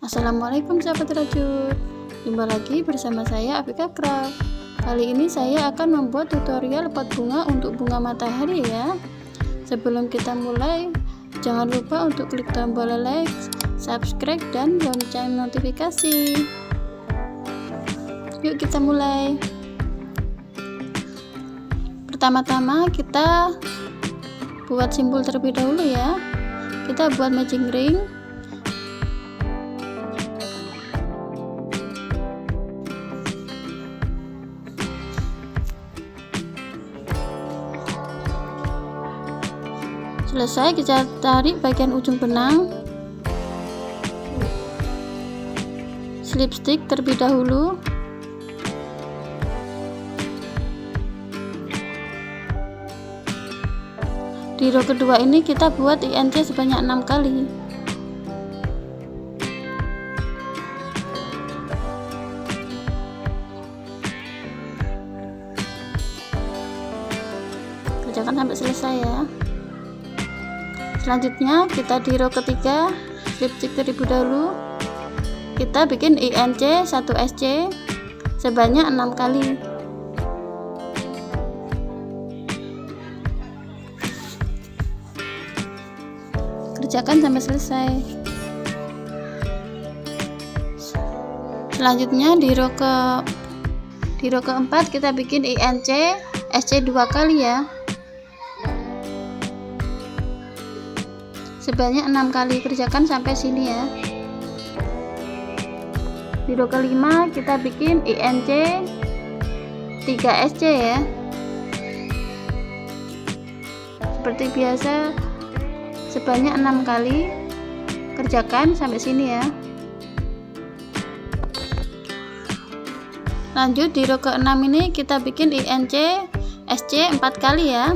Assalamualaikum sahabat rajut, jumpa lagi bersama saya Afika Craft. Kali ini saya akan membuat tutorial pot bunga untuk bunga matahari ya. Sebelum kita mulai, jangan lupa untuk klik tombol like, subscribe, dan lonceng notifikasi. Yuk kita mulai. Pertama-tama kita buat simpul terlebih dahulu ya. Kita buat matching ring. Selesai, kita tarik bagian ujung benang, slip stick terlebih dahulu. Di row kedua ini kita buat INC sebanyak 6 kali. Kerjakan sampai selesai ya. Selanjutnya kita di row ketiga, slip stick terlebih dahulu, kita bikin INC 1 SC sebanyak 6 kali. Kerjakan sampai selesai. Selanjutnya di row keempat kita bikin INC SC 2 kali ya, sebanyak 6 kali. Kerjakan sampai sini ya. Di row kelima kita bikin INC 3 SC ya, seperti biasa sebanyak 6 kali. Kerjakan sampai sini ya. Lanjut di row ke-6 ini kita bikin INC SC 4 kali ya.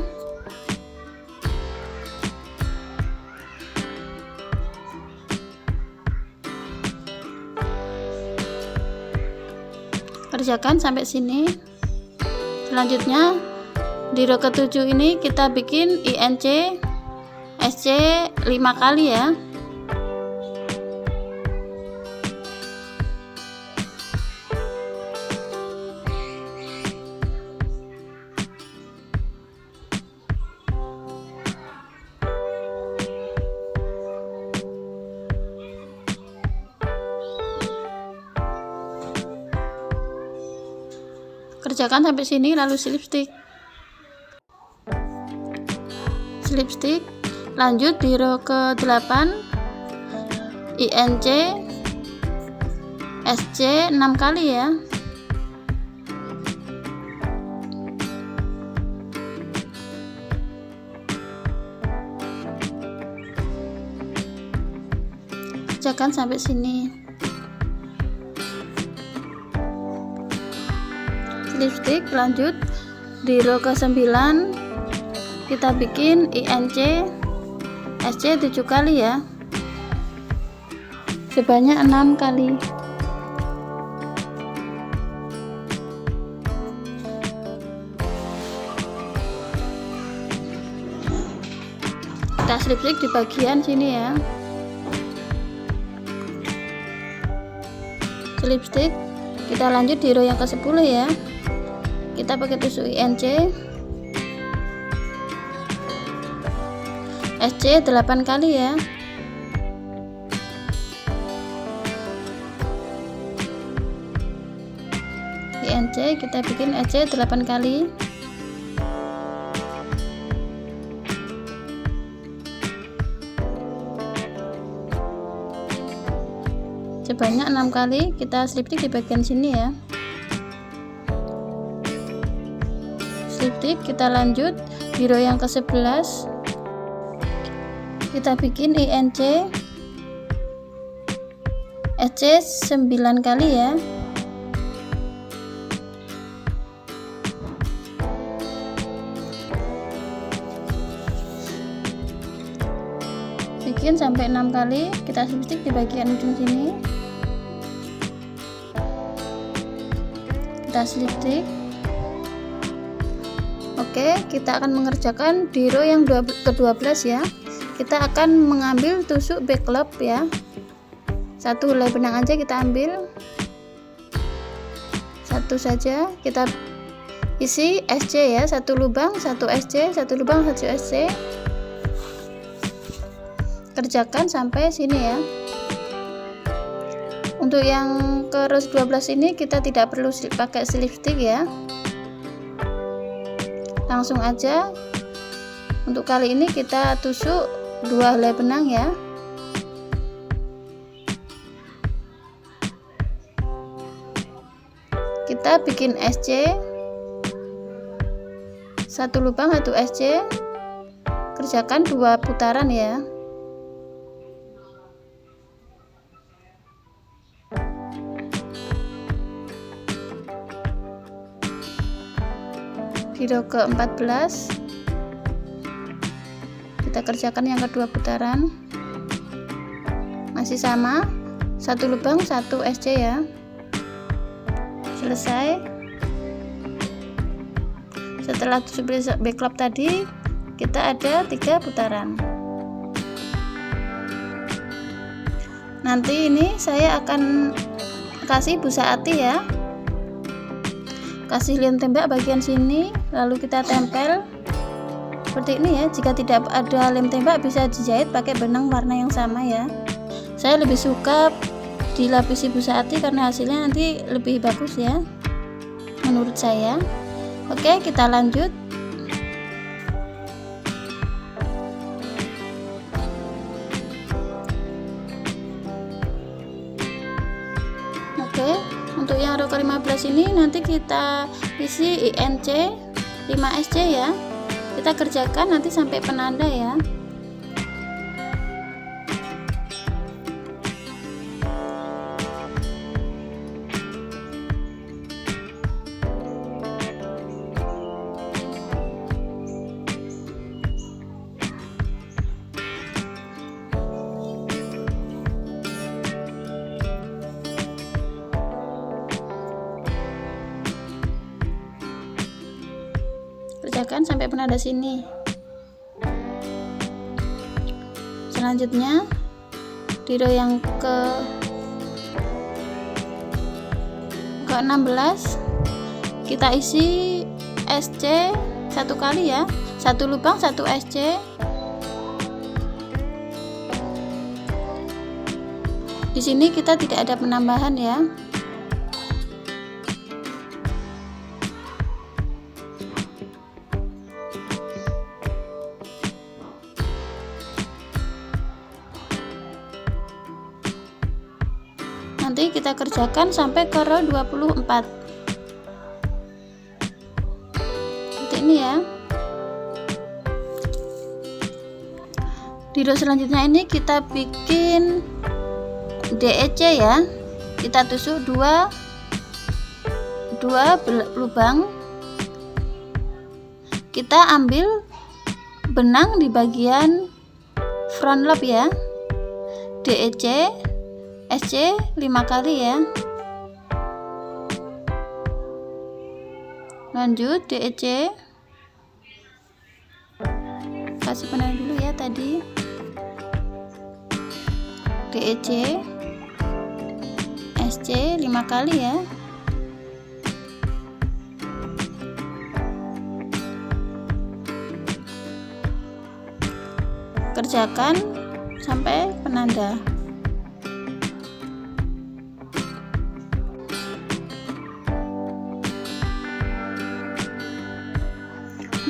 Kerjakan sampai sini. Selanjutnya di row ke-7 ini kita bikin INC SC 5 kali ya. Kerjakan sampai sini, lalu slip stick. Lanjut di row ke-8 INC SC 6 kali ya. Kerjakan sampai sini. Slip stick. Lanjut di row ke-9 kita bikin INC SC 7 kali ya, sebanyak 6 kali. Kita slip stick di bagian sini ya. Slip stick. Kita lanjut di row yang ke-10 ya. Kita pakai tusuk INC SC 8 kali ya. INC kita bikin SC 8 kali. Sebanyak 6 kali. Kita slip stick di bagian sini ya. Slip stick. Kita lanjut di row yang ke-11. Kita bikin INC SC 9 kali ya. Bikin sampai 6 kali. Kita slip stick di bagian ujung sini. Kita slip stick. Oke, kita akan mengerjakan di row yang ke-12 ya. Kita akan mengambil tusuk back loop ya. Satu helai benang aja kita ambil, satu saja kita isi SC ya, satu lubang satu SC, satu lubang satu SC. Kerjakan sampai sini ya. Untuk yang ke rows 12 ini kita tidak perlu pakai slip stick ya, langsung aja. Untuk kali ini kita tusuk 2 helai benang ya. Kita bikin SC, satu lubang satu SC, kerjakan 2 putaran ya. Di row ke-14 kita kerjakan yang kedua putaran, masih sama, satu lubang satu SC ya. Selesai. Setelah tusuk backlop tadi, kita ada 3 putaran. Nanti ini saya akan kasih busa ati ya. Kasih lem tembak bagian sini, lalu kita tempel seperti ini ya. Jika tidak ada lem tembak bisa dijahit pakai benang warna yang sama ya. Saya lebih suka dilapisi busa ati karena hasilnya nanti lebih bagus ya, menurut saya. Oke, kita lanjut. Oke, untuk yang row ke-15 ini nanti kita isi INC 5SC ya. Kita kerjakan nanti sampai penanda ya. Kerjakan sampai penanda sini. Selanjutnya di row yang ke-16 kita isi SC satu kali ya, satu lubang satu SC. Di sini kita tidak ada penambahan ya. Nanti kita kerjakan sampai ke row 24 seperti ini ya. Di row selanjutnya ini kita bikin DEC ya. Kita tusuk dua lubang, kita ambil benang di bagian front loop ya. DEC SC 5 kali ya. Lanjut DEC, kasih penanda dulu ya tadi. DEC SC 5 kali ya. Kerjakan sampai penanda.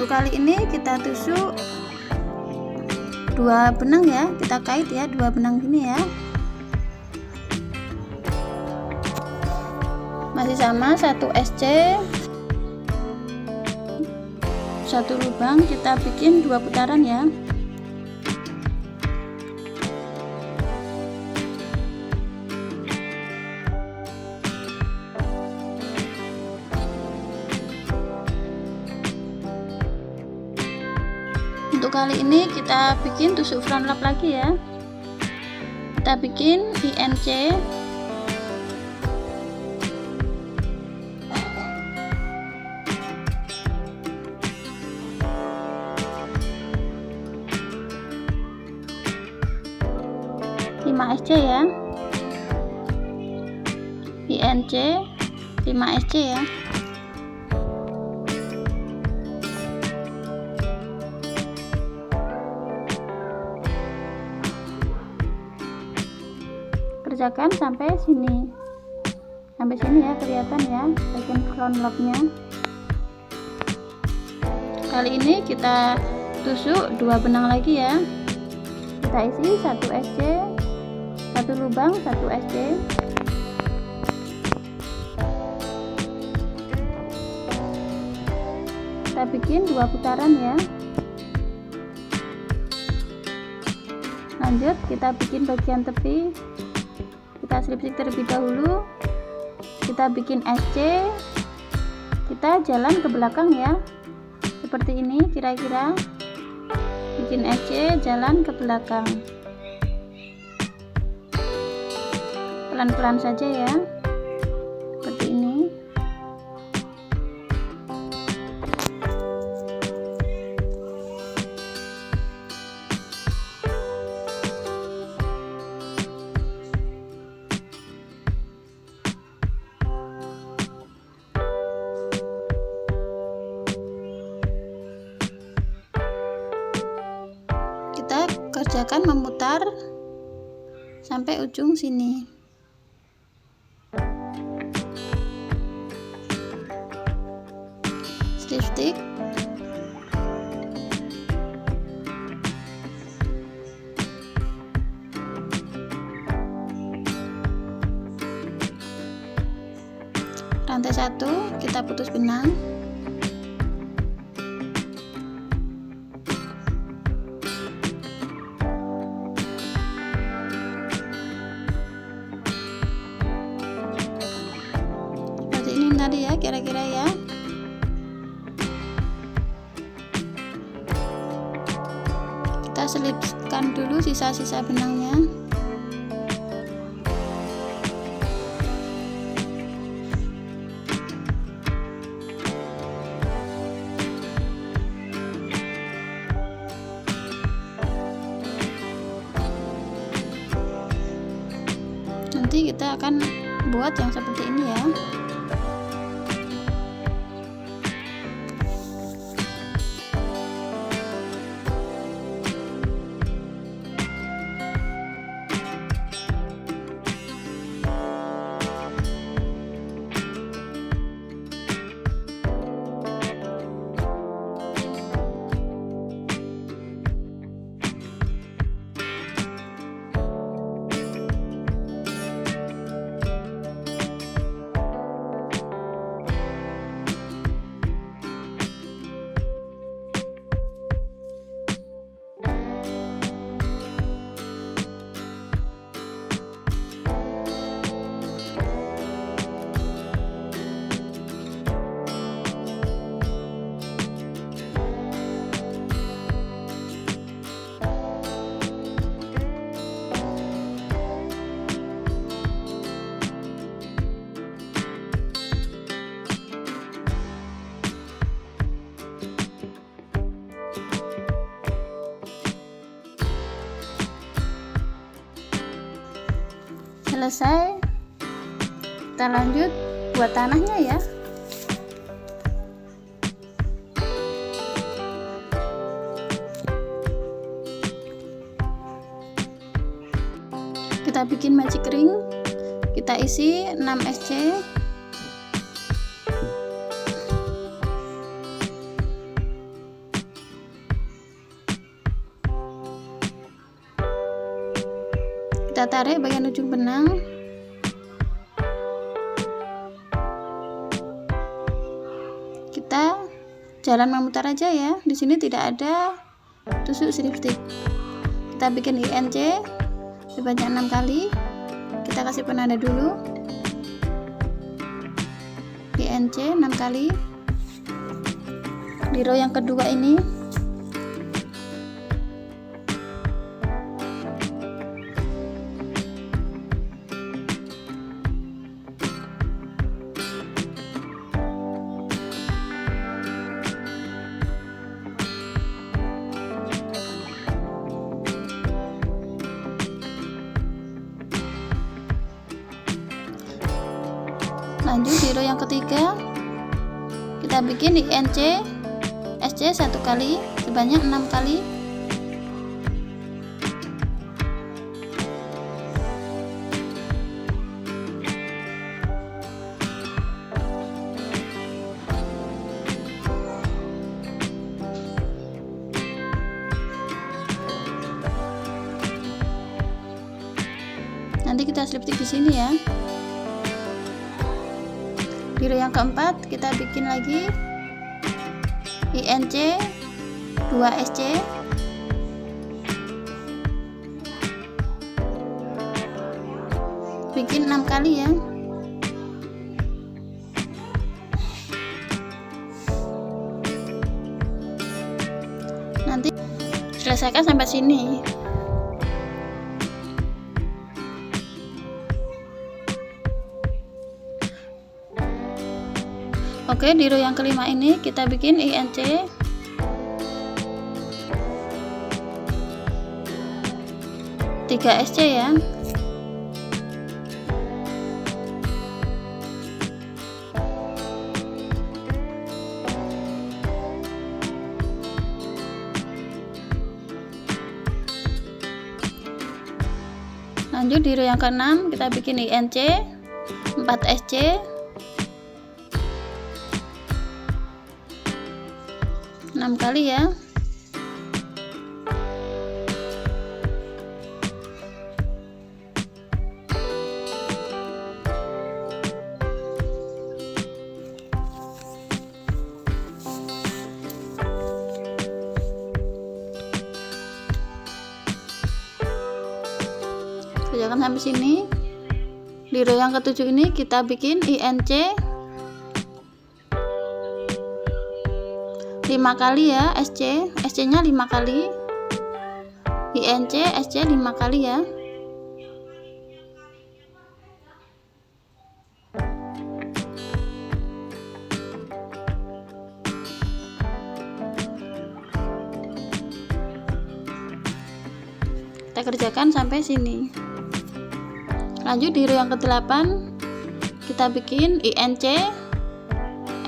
Untuk kali ini kita tusuk 2 benang ya, kita kait ya 2 benang gini ya. Masih sama, satu SC, satu lubang, kita bikin 2 putaran ya. Untuk kali ini kita bikin tusuk front loop lagi ya. Kita bikin INC, SC ya. INC 5SC ya. Kerjakan sampai sini ya, kelihatan ya bagian front locknya. Kali ini kita tusuk 2 benang lagi ya. Kita isi 1 SC, 1 lubang 1 SC. Kita bikin 2 putaran ya. Lanjut kita bikin bagian tepi. Kita slip-slip terlebih dahulu. Kita bikin SC. Kita jalan ke belakang ya. Seperti ini kira-kira. Bikin SC, jalan ke belakang. Pelan-pelan saja ya. Seperti ini. Kita kerjakan memutar sampai ujung sini. Slip stick. Rantai 1 kita putus benang. Tadi ya kira-kira ya. Kita selipkan dulu sisa-sisa benangnya. Nanti kita akan buat yang seperti ini ya. Selesai, kita lanjut buat tanahnya ya. Kita bikin magic ring, kita isi 6 SC. Kita tarik bagian ujung benang. Kita jalan memutar aja ya. Di sini tidak ada tusuk slip stick. Kita bikin INC sebanyak 6 kali. Kita kasih penanda dulu. INC 6 kali. Di row yang kedua ini Lanjut di row yang ketiga kita bikin INC SC 1 kali sebanyak 6 kali. Nanti kita slip stick di sini ya. Di row yang keempat kita bikin lagi INC 2 SC, bikin 6 kali ya. Nanti selesaikan sampai sini. Oke, di row yang kelima ini kita bikin INC 3 SC ya. Lanjut di row yang keenam kita bikin INC 4 SC, 6 kali ya. Kerjakan sampai sini. Di row yang ketujuh ini kita bikin INC 5 kali ya, SC nya 5 kali, INC SC 5 kali ya. Kita kerjakan sampai sini. Lanjut di row yang ke-8 kita bikin INC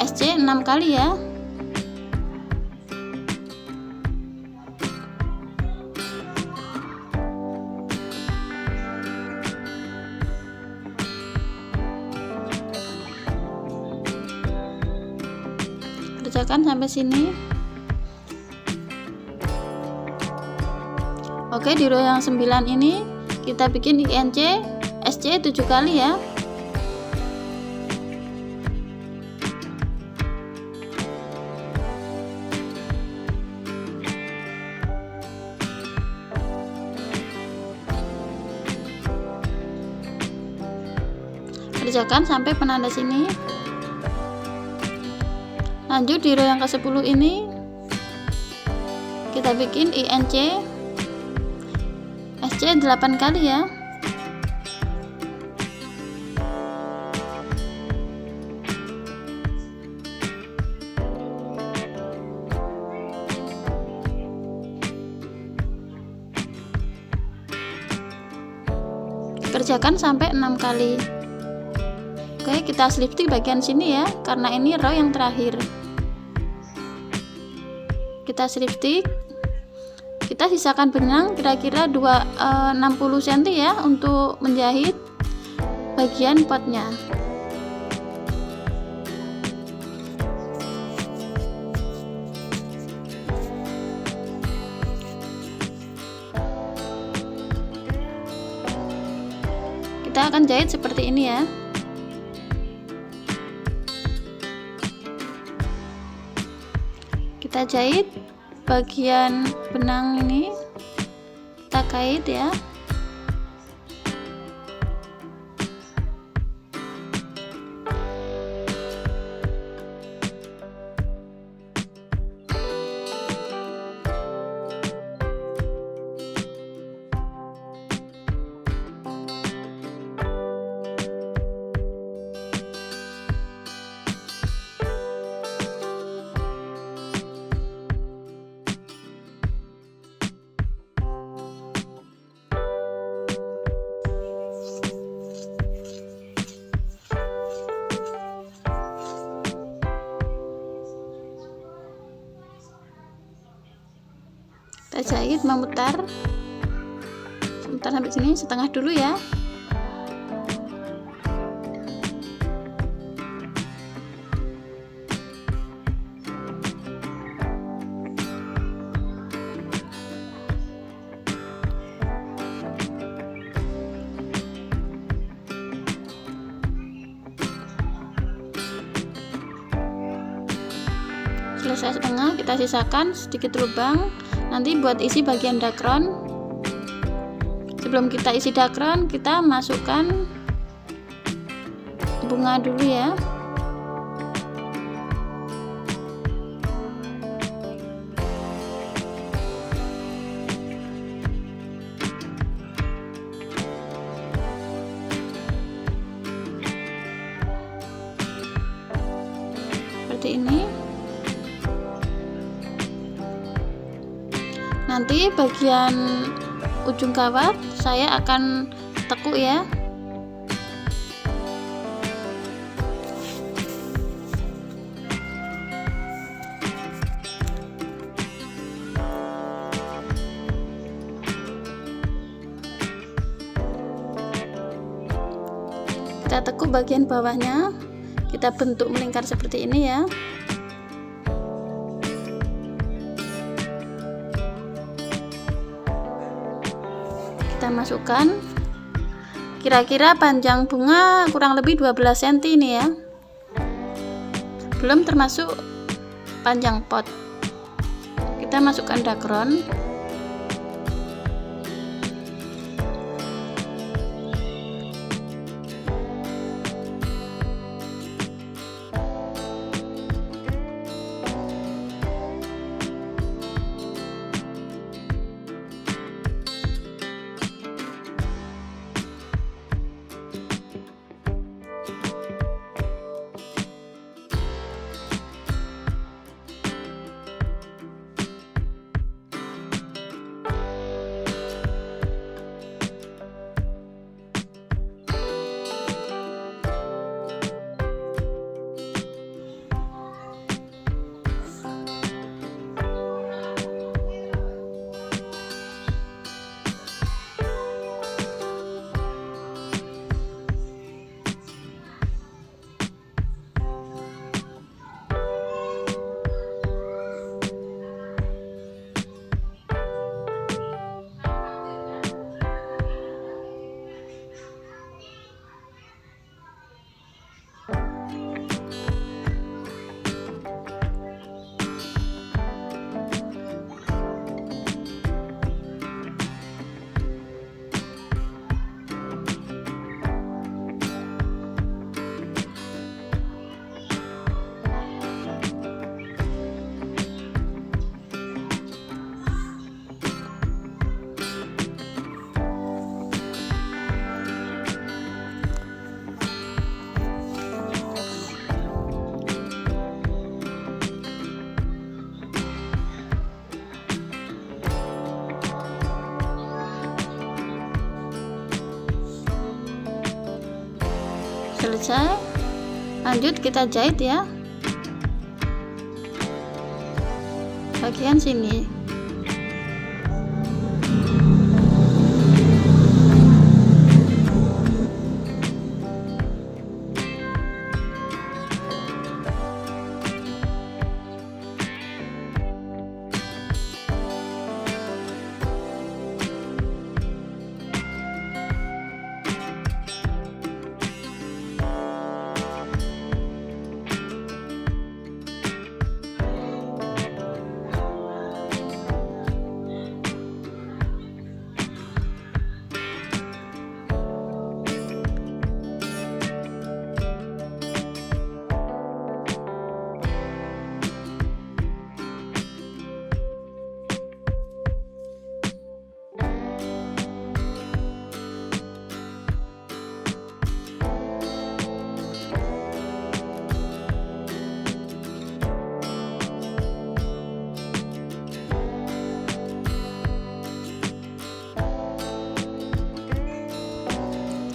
SC 6 kali ya. Kerjakan sampai sini. Oke, di row yang 9 ini kita bikin INC SC 7 kali ya. Kerjakan sampai penanda sini. Lanjut di row yang ke-10 ini kita bikin INC SC 8 kali ya. Kerjakan sampai 6 kali. Oke, kita slip stick bagian sini ya, karena ini row yang terakhir. Kita slip stick. Kita sisakan benang kira-kira 60 cm ya untuk menjahit bagian potnya. Kita akan jahit seperti ini ya. Kita jahit bagian benang ini, kita kait ya. Kita jahit memutar sampai sini, setengah dulu ya. Selesai setengah, kita sisakan sedikit lubang nanti buat isi bagian dakron. Sebelum kita isi dakron, kita masukkan bunga dulu ya. Seperti ini. Nanti bagian ujung kawat saya akan tekuk ya. Kita tekuk bagian bawahnya, kita bentuk melingkar seperti ini ya. Kita masukkan, kira-kira panjang bunga kurang lebih 12 cm ini ya, belum termasuk panjang pot. Kita masukkan dakron. Selesai, lanjut kita jahit ya bagian sini.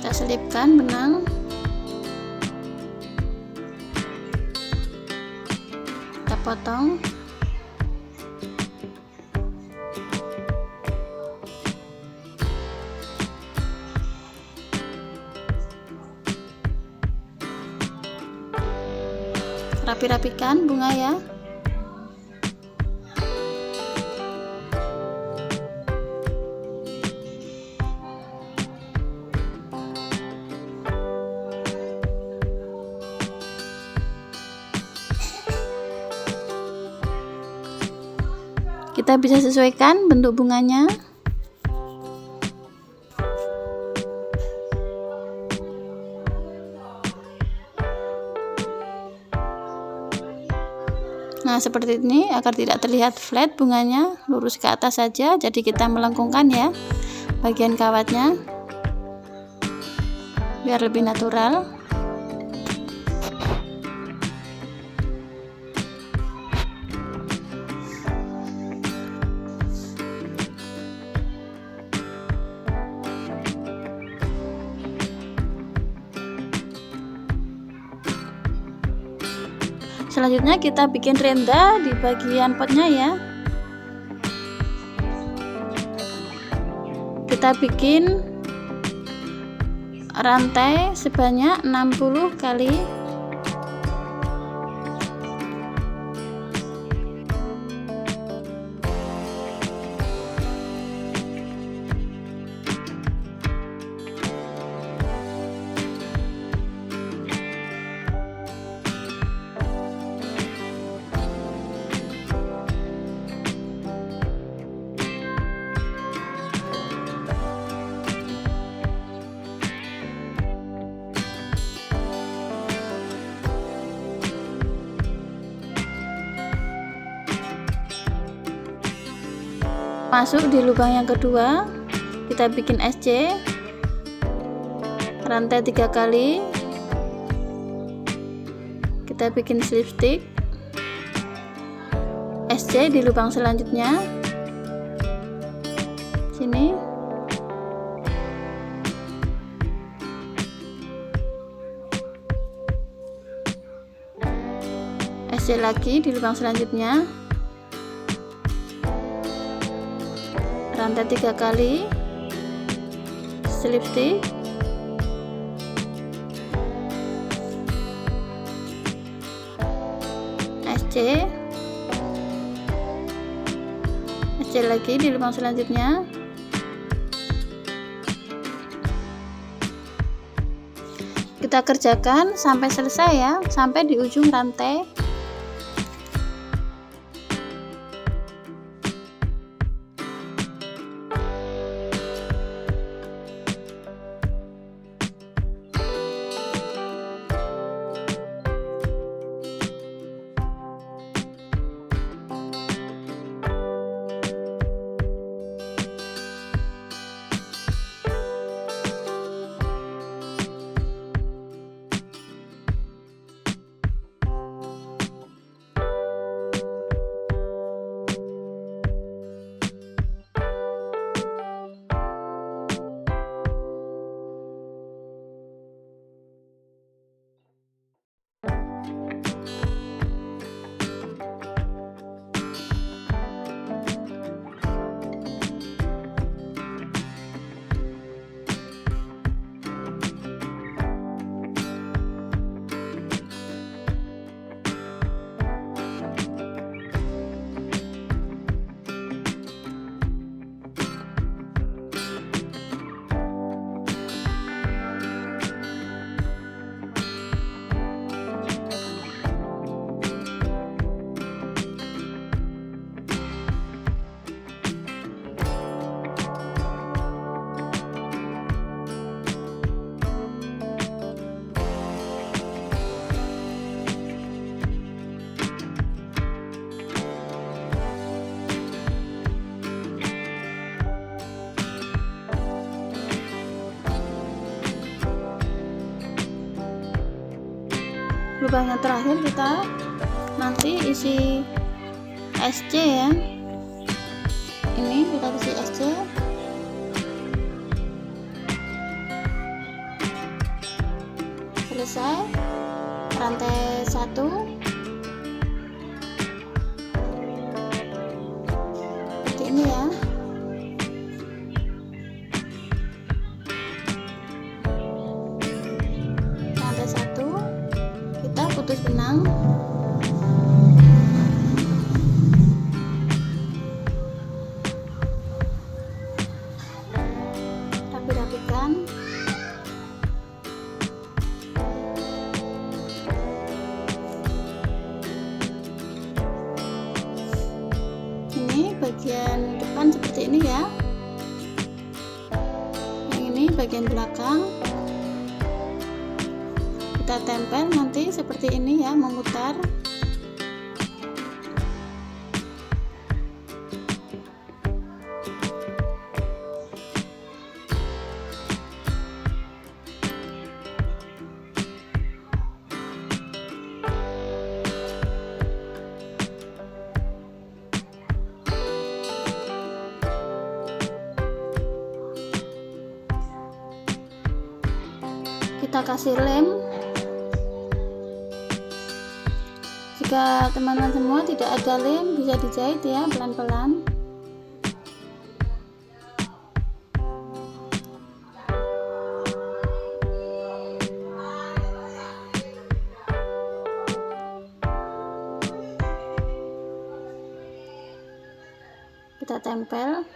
Kita selipkan benang, kita potong. rapi-rapikan bunga ya. Kita bisa sesuaikan bentuk bunganya. Nah, seperti ini agar tidak terlihat flat bunganya, lurus ke atas saja. Jadi kita melengkungkan ya bagian kawatnya biar lebih natural. Selanjutnya kita bikin renda di bagian potnya ya. Kita bikin rantai sebanyak 60 kali. Masuk di lubang yang kedua, kita bikin SC rantai 3 kali. Kita bikin slip stick SC di lubang selanjutnya sini. SC lagi di lubang selanjutnya, rantai 3 kali, slip stick, SC lagi di lubang selanjutnya. Kita kerjakan sampai selesai ya, sampai di ujung rantai. Lubang yang terakhir kita nanti isi SC ya. Ini kita isi SC. Selesai rantai 1. Seperti ini ya. Rantai 1 kita putar putus benang. Rapi-rapikan. Ini bagian depan seperti ini ya. Yang ini bagian belakang. Kita tempel nanti seperti ini ya, memutar. Kita kasih lem. Jika teman-teman semua tidak ada lem, bisa dijahit ya pelan-pelan. Kita tempel.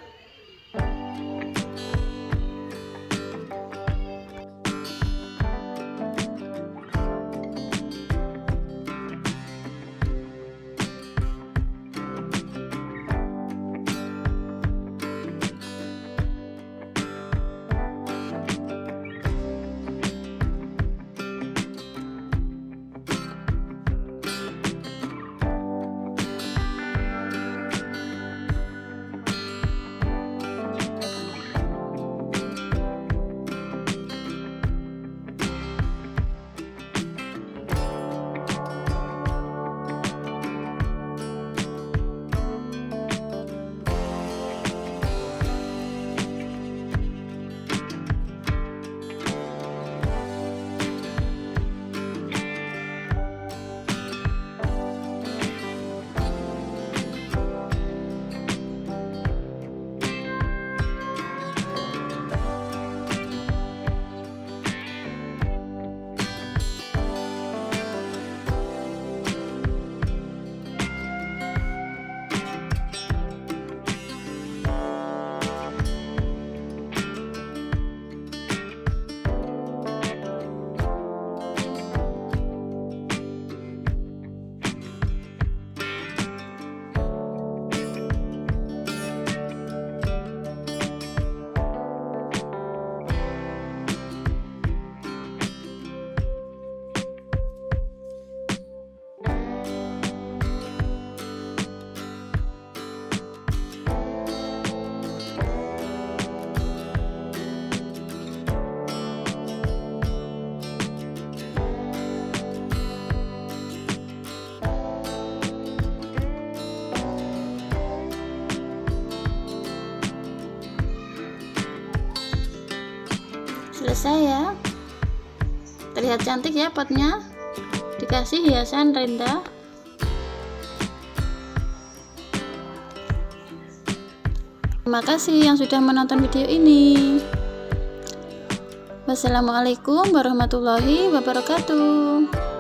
Selesai ya, terlihat cantik ya potnya, dikasih hiasan renda. Terima kasih yang sudah menonton video ini. Wassalamualaikum warahmatullahi wabarakatuh.